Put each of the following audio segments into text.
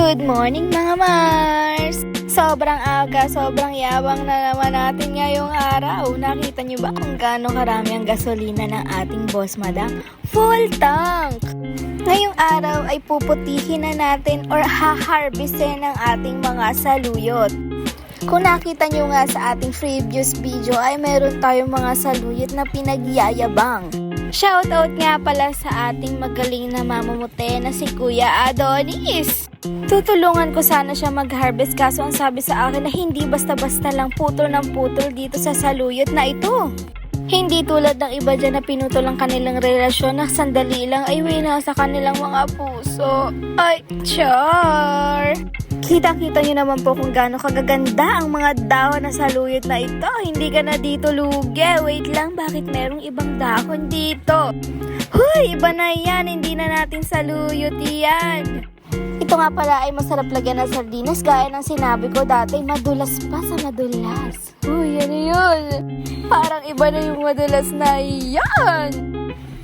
Good morning mga Mars! Sobrang aga, sobrang yabang na naman natin ngayong araw. Nakita nyo ba kung gaano karami ang gasolina ng ating boss madam? Full tank! Ngayong araw ay puputihin na natin or haharvestin ng ating mga saluyot. Kung nakita nyo nga sa ating previous video ay meron tayong mga saluyot na pinagyayabang. Shoutout nga pala sa ating magaling na mamamute na si Kuya Adonis. Tutulungan ko sana siya mag-harvest kaso ang sabi sa akin na hindi basta-basta lang putol ng putol dito sa saluyot na ito. Hindi tulad ng iba dyan na pinutol ang kanilang relasyon na sandali lang ay wina sa kanilang mga puso. Ay, char! Kita-kita nyo naman po kung gaano kagaganda ang mga dahon na saluyot na ito. Hindi ka na dito lugi. Wait lang, bakit merong ibang dahon dito? Huy, iba na yan. Hindi na natin saluyot yan. Ito nga pala ay masarap lagyan ng sardinas. Gaya ng sinabi ko dati, madulas pa sa madulas. Uy, ano yun? Parang iba na yung madulas na yan.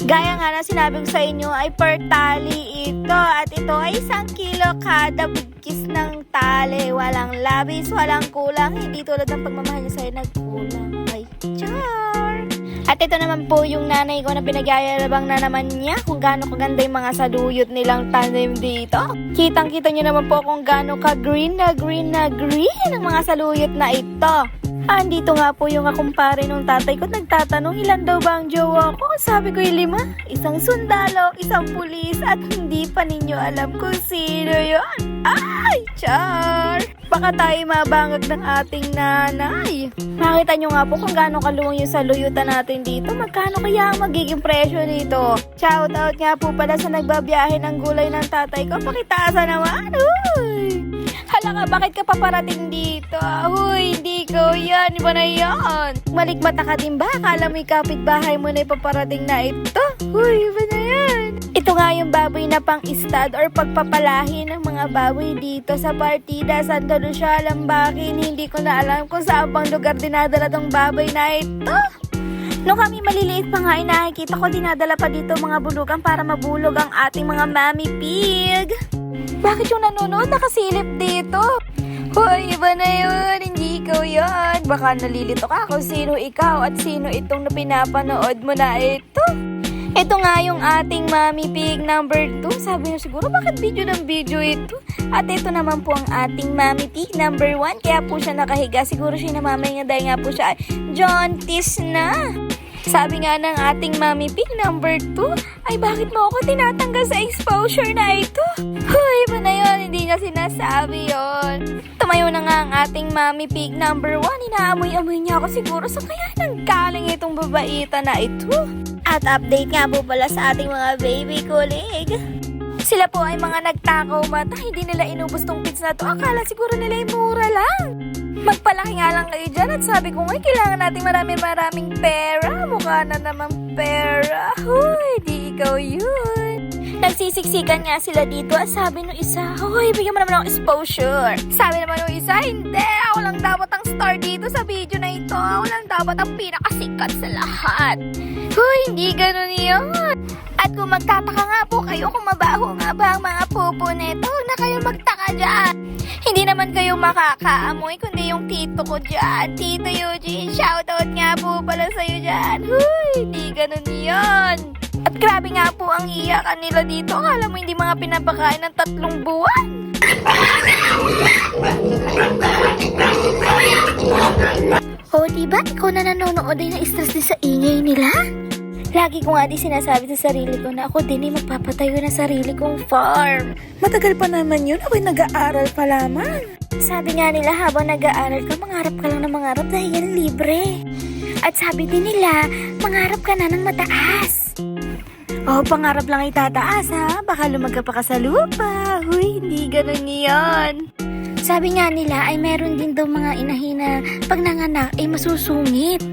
Gaya nga na sinabi ko sa inyo ay per tali ito. At ito ay 1 kilo kada bugkis ng tali. Walang labis, walang kulang. Hindi tulad ng pagmamahal niya sa'yo nagkulang. Ay, char! At ito naman po yung nanay ko na pinagyayabang na naman niya kung gaano kaganda yung mga saluyot nilang tanim dito. Kitang-kita nyo naman po kung gaano ka-green na green na green ang mga saluyot na ito. Andito nga po yung akumpare nung tatay ko nagtatanong ilan daw ba ang jowa ko. Sabi ko yung 5, isang sundalo, isang pulis at hindi pa ninyo alam kung sino yun. Ay, char! Baka tayo mabangag ng ating nanay. Makita nyo nga po kung gaano kaluwang yung saluyutan natin dito. Magkano kaya ang magiging presyo nito? Shoutout nga po pala sa nagbabiyahe ng gulay ng tatay ko. Pakitaasa naman. Uy! Hala ka, bakit ka paparating dito? Huy, hindi ko yan. Iba na yan. Malikmata ka din ba? Akala mo yung kapitbahay mo na ipaparating na ito? Huy, iba na yan. Ito nga yung baboy na pang-istad or pagpapalahi ng mga baboy dito sa partida Santa Lucia, Lambakin. Hindi ko na alam kung saan pang lugar dinadala tong baboy na ito. Nung kami maliliit pa nga, nakikita ko dinadala pa dito mga bulugan para mabulog ang ating mga mommy pig. Bakit yung nanonood nakasilip dito? Hoy, iba na yun. Hindi ikaw yan. Baka nalilito ka kung sino ikaw at sino itong pinapanood mo na ito. Ito nga yung ating mommy pig number 2. Sabi nyo siguro, bakit video ng video ito? At ito naman po ang ating mommy pig number 1. Kaya po siya nakahiga. Siguro siya namamay nga dahil nga po siya ay jaundice na. Sabi nga ng ating mommy pig number 2, ay bakit mo ako tinatanggal sa exposure na ito? Huy, iba na yun, hindi niya sinasabi yon. Tumayo na nga ang ating mommy pig number 1, inaamoy-amoy niya ako siguro sa kaya nanggaling itong babaita na ito. At update nga po pala sa ating mga baby colleague. Sila po ay mga nagtakaw mata, hindi nila inubos tong pits na to, akala siguro nila ay mura lang. Magpalaki nga lang kayo dyan at sabi ko ngay kailangan natin maraming pera. Mukha na naman pera. Huy, di ikaw yun. Nagsisiksikan nga sila dito at sabi nung isa, huy, bigyan mo naman ako exposure. Sabi naman nung isa, hindi, ako lang dapat ang star dito sa video na ito. Ako lang dapat ang pinakasikat sa lahat. Huy, hindi ganun yun. At kung magtataka nga po kayo kung mabaho nga ba ang mga pupo nito, huwag na kayo magtaka dyan. Hindi naman kayo makakaamoy, kundi yung tito ko dyan. Tito Eugene, shoutout nga po pala sa'yo dyan. Huy, hindi ganun yun. At grabe nga po ang iyakan nila dito. Akala mo hindi mga pinapakain ng 3 buwan. O, diba? Ikaw na nanonood ay na-stress din sa ingay nila? Lagi ko nga di sinasabi sa sarili ko na ako din ay magpapatayo ng sarili kong farm. Matagal pa naman yun, ako'y nag-aaral pa lamang. Sabi nga nila habang nag-aaral ka, mangarap ka lang na mangarap dahil yan libre. At sabi din nila, mangarap ka na ng mataas. Oh, pangarap lang itataas ha, baka lumaga pa ka sa lupa. Huy, hindi ganun yan. Sabi nga nila ay meron din daw mga inahin na pag nanganak ay masusungit.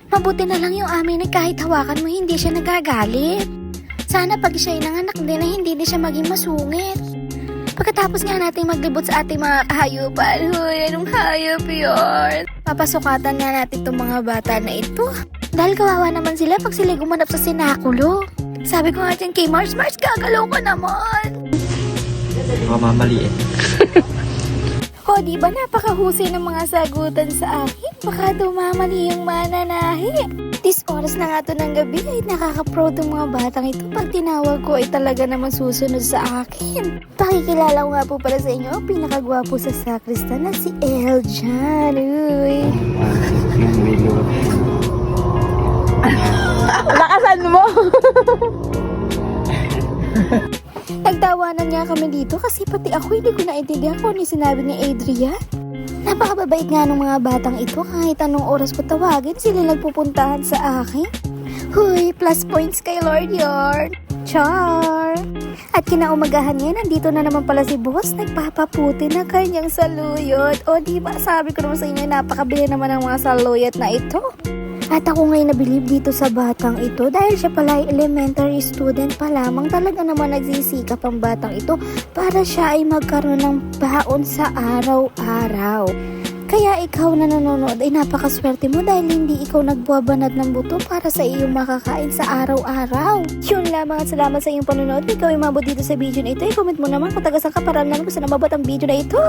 Mabuti na lang yung amin ay kahit hawakan mo hindi siya nagagalit. Sana pag siya ay nanganak din ay hindi din siya maging masungit. Pagkatapos nga natin maglibot sa ating mga hayupan, huy, anong hayop yun? Papasukatan nga natin itong mga bata na ito. Dahil kawawa naman sila pag sila gumanap sa sinakulo. Sabi ko nga dyan kay Mars, gagalaw ka naman. Baka mamaliit. O, di ba napakahusay ng mga sagutan sa akin? Baka dumamali yung mananahi. This oras na nga to ng gabi ay nakaka-proud ang mga batang ito. Pag tinawag ko ay talaga naman susunod sa akin. Pakikilala ko nga po pala sa inyo ang pinakagwapo sa sakristan na si Eljan. Uy. Lakasan mo! Nagtawanan nga kami dito kasi pati ako hindi ko naintindihan kung ano yung sinabi ni Adrian. Napakababait nga ng mga batang ito kahit anong oras ko tawagin sila nagpupuntahan sa akin. Huy, plus points kay Lord Yorn. Char! At kinaumagahan ngayon, nandito na naman pala si boss, nagpapaputi na kanyang saluyot. O diba, sabi ko naman sa inyo, napakabili naman ng mga saluyot na ito. At ako ngayon nabilib dito sa batang ito dahil siya pala ay elementary student pa lamang. Talaga naman nagsisikap ang batang ito para siya ay magkaroon ng baon sa araw-araw. Kaya ikaw na nanonood ay napakaswerte mo dahil hindi ikaw nagbuwabanad ng buto para sa iyong makakain sa araw-araw. Yun lamang at salamat sa iyong panonood. Ikaw ay mabot dito sa video na ito. I-comment mo naman kung taga saan ka para naman kung saan mabot ang video na ito.